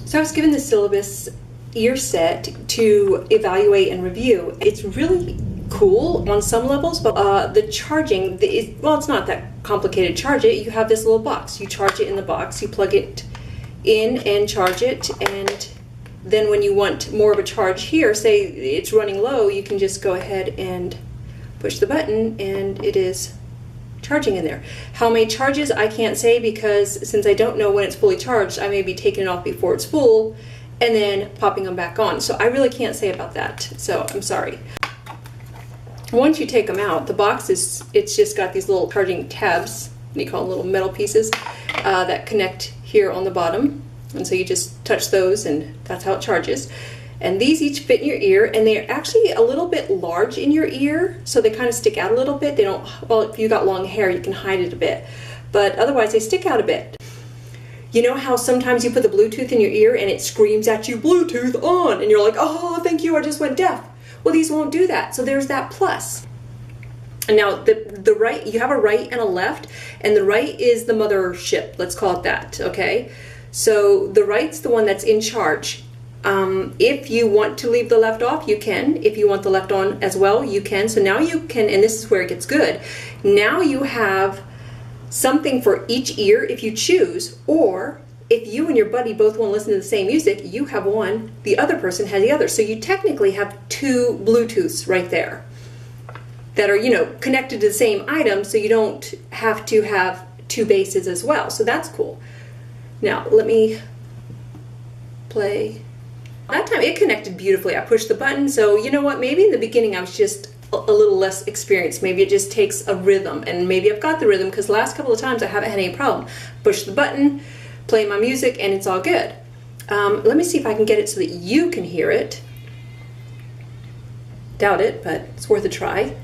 So I was given the Syllabus ear set to evaluate and review. It's really cool on some levels, but the charging, well, it's not that complicated. Charge it, you have this little box. You charge it in the box, you plug it in and charge it, and then when you want more of a charge here, say it's running low, you can just go ahead and push the button and it is charging in there. How many charges I can't say, because since I don't know when it's fully charged, I may be taking it off before it's full and then popping them back on. So I really can't say about that. So I'm sorry. Once you take them out, the box it's just got these little charging tabs, you call them little metal pieces, that connect here on the bottom. And so you just touch those and that's how it charges. And these each fit in your ear, and they're actually a little bit large in your ear, so they kind of stick out a little bit. They don't, well, if you got long hair, you can hide it a bit, but otherwise they stick out a bit. You know how sometimes you put the Bluetooth in your ear and it screams at you, Bluetooth on, and you're like, oh, thank you, I just went deaf. Well, these won't do that, so there's that plus. And now the right, you have a right and a left, and the right is the mothership, let's call it that, okay? So the right's the one that's in charge. If you want to leave the left off, you can. If you want the left on as well, you can. So now you can, and this is where it gets good, now you have something for each ear if you choose, or if you and your buddy both want to listen to the same music, you have one, the other person has the other. So you technically have two Bluetooths right there that are, you know, connected to the same item, so you don't have to have two bases as well. So that's cool. Now let me play. That time it connected beautifully. I pushed the button, so you know what, maybe in the beginning I was just a little less experienced. Maybe it just takes a rhythm, and maybe I've got the rhythm because the last couple of times I haven't had any problem. Push the button, play my music, and it's all good. Let me see if I can get it so that you can hear it. Doubt it, but it's worth a try.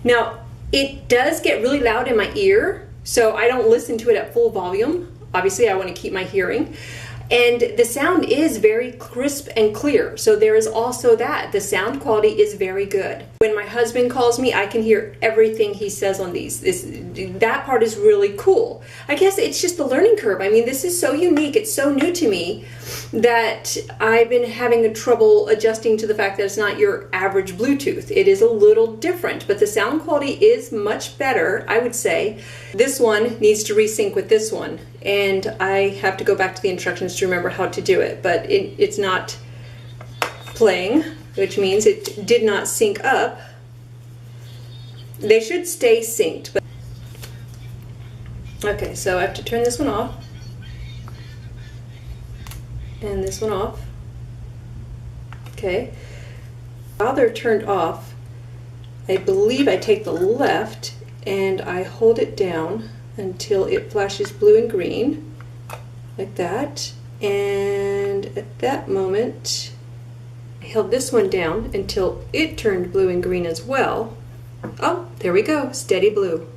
Now, it does get really loud in my ear, so I don't listen to it at full volume. Obviously, I want to keep my hearing. And the sound is very crisp and clear, so there is also that. The sound quality is very good. When my husband calls me, I can hear everything he says on these. That part is really cool. I guess it's just the learning curve. I mean, this is so unique, it's so new to me that I've been having trouble adjusting to the fact that it's not your average Bluetooth. It is a little different, but the sound quality is much better, I would say. This one needs to resync with this one, and I have to go back to the instructions to remember how to do it, but it's not playing, which means it did not sync up. They should stay synced. But okay, so I have to turn this one off and this one off. Okay, while they're turned off, I believe I take the left and I hold it down until it flashes blue and green, like that. And at that moment, I held this one down until it turned blue and green as well. Oh, there we go, steady blue.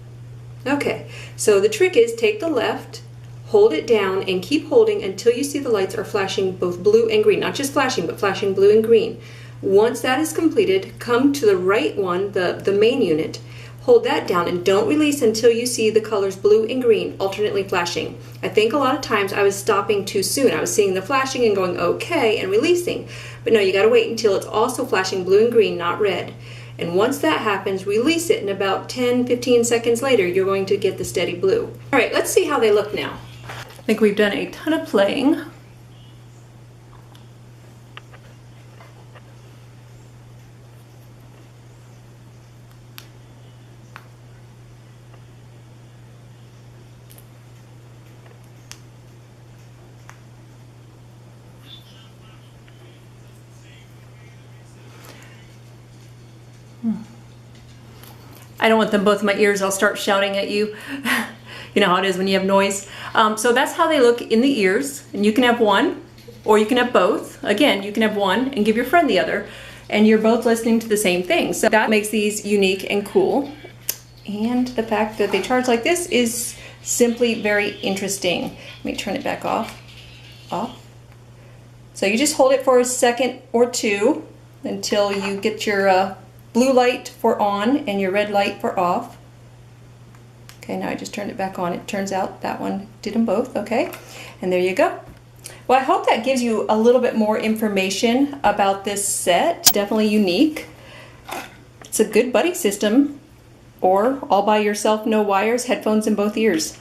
Okay, so the trick is take the left, hold it down, and keep holding until you see the lights are flashing both blue and green. Not just flashing, but flashing blue and green. Once that is completed, come to the right one, the main unit, hold that down and don't release until you see the colors blue and green alternately flashing. I think a lot of times I was stopping too soon. I was seeing the flashing and going okay and releasing. But no, you gotta wait until it's also flashing blue and green, not red. And once that happens, release it, and about 10-15 seconds later, you're going to get the steady blue. All right, let's see how they look now. I think we've done a ton of playing. I don't want them both in my ears. I'll start shouting at you. You know how it is when you have noise. So that's how they look in the ears. And you can have one, or you can have both. Again, you can have one and give your friend the other, and you're both listening to the same thing. So that makes these unique and cool. And the fact that they charge like this is simply very interesting. Let me turn it back off. So you just hold it for a second or two until you get your blue light for on and your red light for off. Okay, now I just turned it back on. It turns out that one did them both, okay? And there you go. Well, I hope that gives you a little bit more information about this set. Definitely unique. It's a good buddy system, or all by yourself, no wires, headphones in both ears.